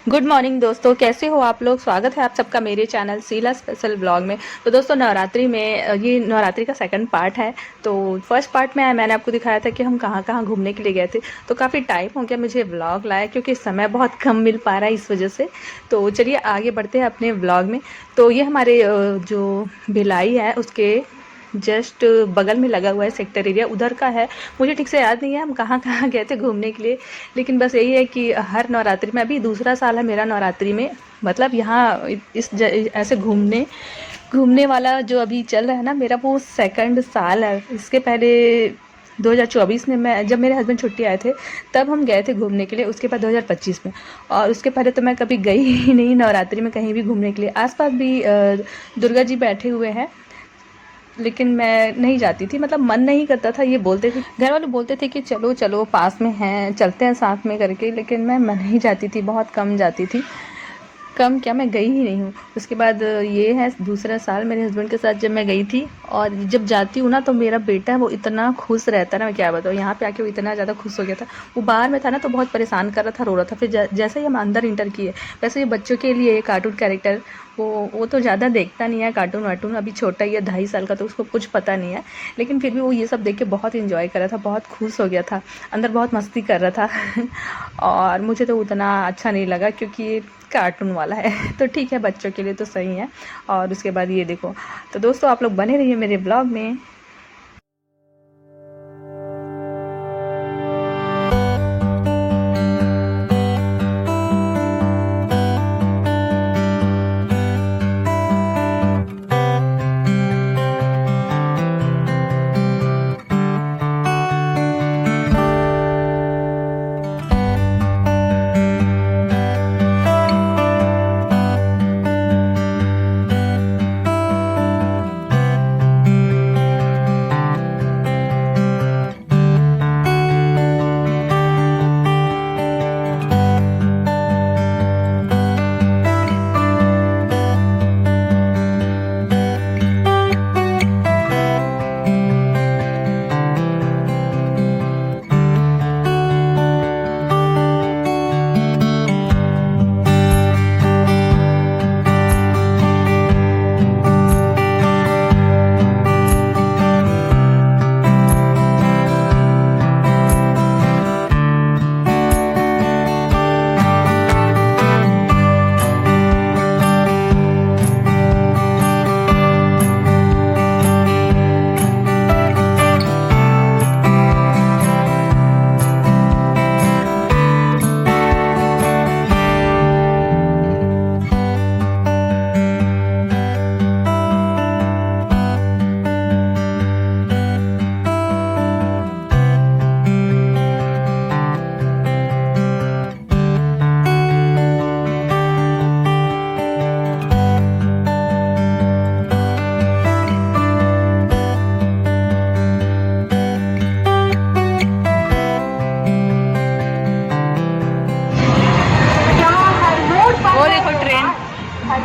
Good morning दोस्तों, कैसे हो आप लोग। स्वागत है आप सबका मेरे चैनल शीला स्पेशल ब्लॉग में। तो दोस्तों नवरात्रि में ये नवरात्रि का सेकंड पार्ट है। तो फर्स्ट पार्ट में मैंने आपको दिखाया था कि हम कहाँ कहाँ घूमने के लिए गए थे। तो काफ़ी टाइम हो गया मुझे ब्लॉग लाया, क्योंकि समय बहुत कम मिल पा रहा है इस वजह से। तो चलिए आगे बढ़ते हैं अपने ब्लॉग में। तो ये हमारे जो भिलाई है उसके जस्ट बगल में लगा हुआ है सेक्टर एरिया, उधर का है। मुझे ठीक से याद नहीं है हम कहाँ कहाँ गए थे घूमने के लिए, लेकिन बस यही है कि हर नवरात्रि में, अभी दूसरा साल है मेरा नवरात्रि में, मतलब यहाँ ऐसे घूमने घूमने वाला जो अभी चल रहा है ना मेरा, वो सेकंड साल है। इसके पहले 2024 में मैं, जब मेरे हस्बैंड छुट्टी आए थे तब हम गए थे घूमने के लिए। उसके बाद 2025 में, और उसके पहले तो मैं कभी गई ही नहीं नवरात्रि में कहीं भी घूमने के लिए। आसपास भी दुर्गा जी बैठे हुए हैं, लेकिन मैं नहीं जाती थी, मतलब मन नहीं करता था। ये बोलते थे, घर वाले बोलते थे कि चलो चलो पास में हैं, चलते हैं साथ में करके, लेकिन मैं नहीं जाती थी, बहुत कम जाती थी। कम क्या, मैं गई ही नहीं हूँ। उसके बाद ये है दूसरा साल मेरे हस्बैंड के साथ जब मैं गई थी। और जब जाती हूँ ना तो मेरा बेटा है वो इतना खुश रहता है ना, मैं क्या बताऊँ। यहाँ पे आके वो इतना ज़्यादा खुश हो गया था। वो बाहर में था ना तो बहुत परेशान कर रहा था, रो रहा था। फिर जैसे ही हम अंदर इंटर किए, वैसे ये बच्चों के लिए कार्टून कैरेक्टर, वो तो ज़्यादा देखता नहीं है कार्टून वार्टून, अभी छोटा ही है 2.5 साल का, तो उसको कुछ पता नहीं है। लेकिन फिर भी वो ये सब देख के बहुत इन्जॉय कर रहा था, बहुत खुश हो गया था, अंदर बहुत मस्ती कर रहा था। और मुझे तो उतना अच्छा नहीं लगा, क्योंकि कार्टून वाला है। तो ठीक है, बच्चों के लिए तो सही है। और उसके बाद ये देखो। तो दोस्तों आप लोग बने रहिए मेरे ब्लॉग में।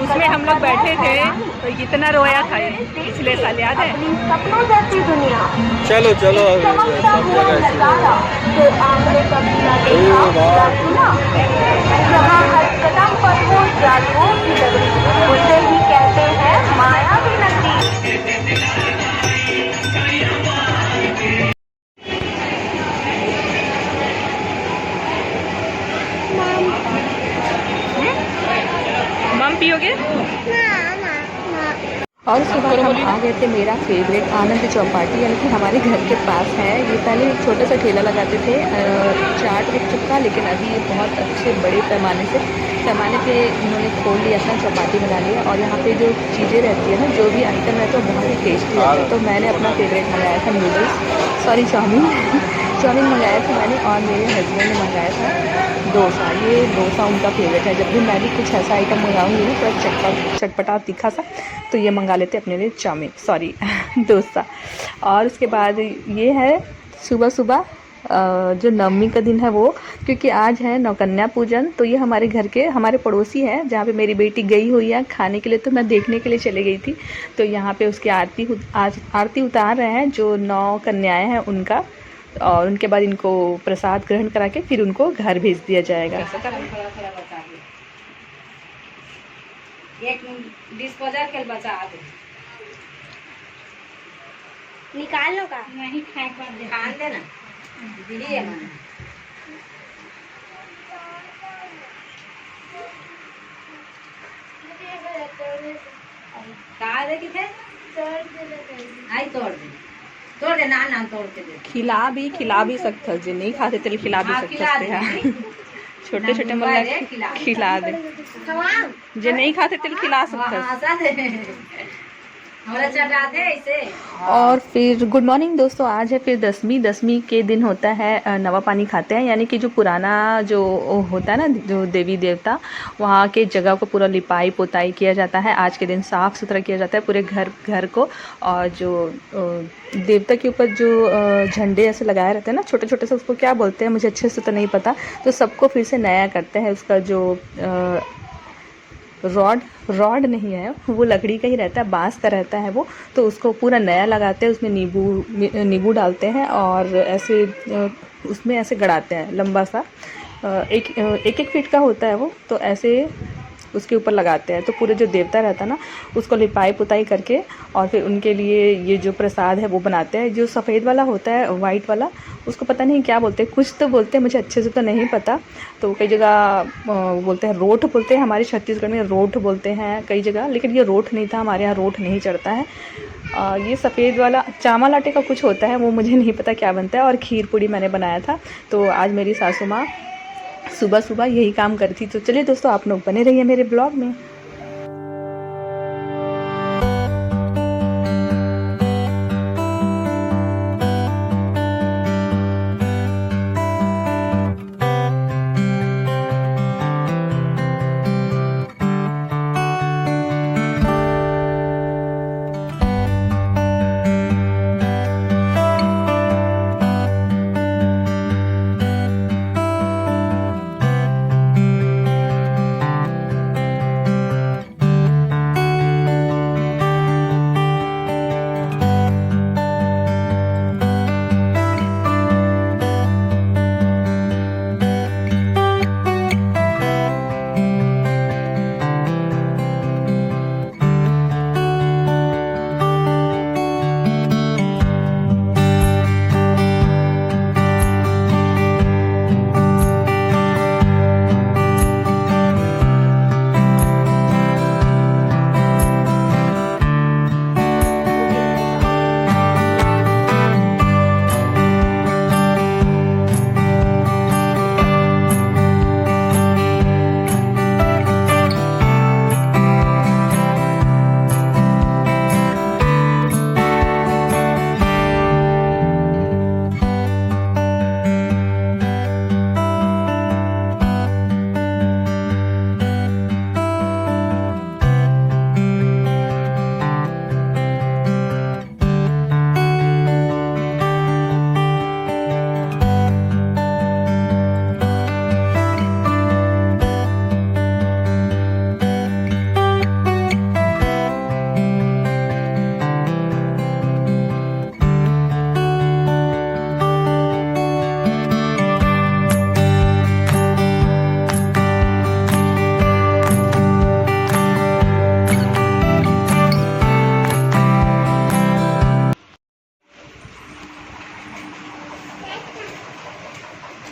उसमें हम लोग बैठे थे तो कितना रोया था ये पिछले साल, याद है। चलो चलो उसे ही कहते हैं माया की नगरी। मम पियोगे? और उसके बाद हम आ गए थे मेरा फेवरेट आनंद चौपाटी, यानी कि हमारे घर के पास है। ये पहले एक छोटा सा ठेला लगाते थे चाट गुपचुप का, लेकिन अभी ये बहुत अच्छे बड़े पैमाने पे इन्होंने खोल लिया, अपना चौपाटी बना लिया। और यहाँ पे जो चीज़ें रहती है ना, जो भी आइटम रहता है वो बहुत ही टेस्टी रहता है। तो मैंने अपना फेवरेट मंगाया था चाउमीन चाउमीन मंगाया था मैंने, और मेरे हस्बैंड ने मंगाया था डोसा। ये डोसा उनका फेवरेट है। जब भी मैं भी कुछ ऐसा आइटम मंगाऊंगी ना थोड़ा चटपटा तीखा सा, तो ये मंगा लेते अपने लिए डोसा। और उसके बाद ये है सुबह सुबह जो नवमी का दिन है वो, क्योंकि आज है नौकन्या पूजन। तो ये हमारे घर के, हमारे पड़ोसी है जहाँ पे मेरी बेटी गई हुई है खाने के लिए, तो मैं देखने के लिए चली गई थी। तो यहाँ पे उसकी आरती उतार रहे हैं जो 9 कन्याएं हैं उनका, और उनके बाद इनको प्रसाद ग्रहण करा के फिर उनको घर भेज दिया जाएगा। एक डिस्पोजल के बचा दे निकाल लो का नहीं खाए कर दे खान दे ना दीदी है ना कहा दे किथे आई तोड़ दे नान तोड़ के दे खिला भी सकते हो, जो नहीं खाते तिल खिला भी सकते हैं। छोटे छोटे मतलब खिला दे, जो नहीं खाते तिल खिला सकते हैं। हमारा चटाते ऐसे। और फिर गुड मॉर्निंग दोस्तों, आज है फिर दसवीं के दिन होता है नवा पानी खाते हैं, यानी कि जो पुराना जो होता है ना, जो देवी देवता वहाँ के जगह को पूरा लिपाई पोताई किया जाता है। आज के दिन साफ़ सुथरा किया जाता है पूरे घर को, और जो देवता के ऊपर जो झंडे ऐसे लगाए रहते हैं ना छोटे छोटे से, उसको क्या बोलते हैं मुझे अच्छे से तो नहीं पता, तो सबको फिर से नया करते हैं। उसका जो रॉड नहीं है, वो लकड़ी का ही रहता है, बांस का रहता है वो, तो उसको पूरा नया लगाते हैं। उसमें नींबू डालते हैं और ऐसे उसमें ऐसे गड़ाते हैं लंबा सा, एक फीट का होता है वो, तो ऐसे उसके ऊपर लगाते हैं। तो पूरे जो देवता रहता है ना, उसको लिपाई पुताई करके और फिर उनके लिए ये जो प्रसाद है वो बनाते हैं। जो सफ़ेद वाला होता है, वाइट वाला, उसको पता नहीं क्या बोलते हैं, कुछ तो बोलते हैं, मुझे अच्छे से तो नहीं पता। तो कई जगह बोलते हैं रोठ बोलते हैं, हमारे छत्तीसगढ़ में रोठ बोलते हैं कई जगह, लेकिन ये रोठ नहीं था, हमारे यहाँ रोठ नहीं चढ़ता है। ये सफ़ेद वाला चावल आटे का कुछ होता है, वो मुझे नहीं पता क्या बनता है। और खीर पूड़ी मैंने बनाया था। तो आज मेरी सासू माँ सुबह सुबह यही काम करी थी। तो चलिए दोस्तों, आप लोग बने रहिए मेरे ब्लॉग में।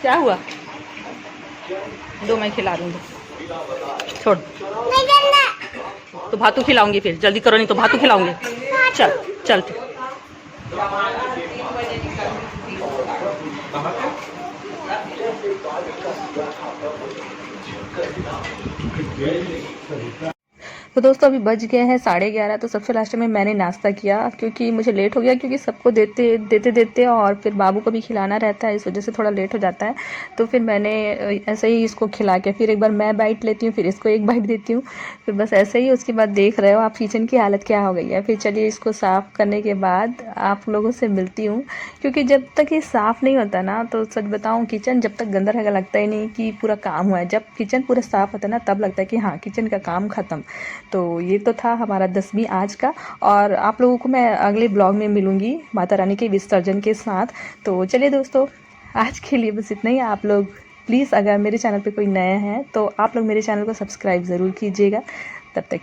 क्या हुआ? दो, मैं खिला दूँगी, छोड़। तो भातू खिलाऊंगी, फिर जल्दी करो, नहीं तो भातू खिलाऊंगी। चल चल फिर। तो दोस्तों अभी बज गए हैं 11:30। तो सबसे लास्ट में मैंने नाश्ता किया, क्योंकि मुझे लेट हो गया, क्योंकि सबको देते और फिर बाबू को भी खिलाना रहता है, इस वजह से थोड़ा लेट हो जाता है। तो फिर मैंने ऐसे ही इसको खिला के फिर एक बार मैं बाइट लेती हूँ, फिर इसको एक बाइट देती हूँ, फिर बस ऐसे ही। उसके बाद देख रहे हो आप किचन की हालत क्या हो गई है। फिर चलिए इसको साफ़ करने के बाद आप लोगों से मिलती हूँ, क्योंकि जब तक ये साफ़ नहीं होता ना, तो सच बताऊँ किचन जब तक गंदा रहेगा लगता ही नहीं कि पूरा काम हुआ है। जब किचन पूरा साफ़ होता है ना, तब लगता है कि हाँ किचन का काम ख़त्म। तो ये तो था हमारा 10वीं आज का, और आप लोगों को मैं अगले ब्लॉग में मिलूँगी माता रानी के विसर्जन के साथ। तो चलिए दोस्तों, आज के लिए बस इतना ही। आप लोग प्लीज़ अगर मेरे चैनल पे कोई नया है तो आप लोग मेरे चैनल को सब्सक्राइब ज़रूर कीजिएगा। तब तक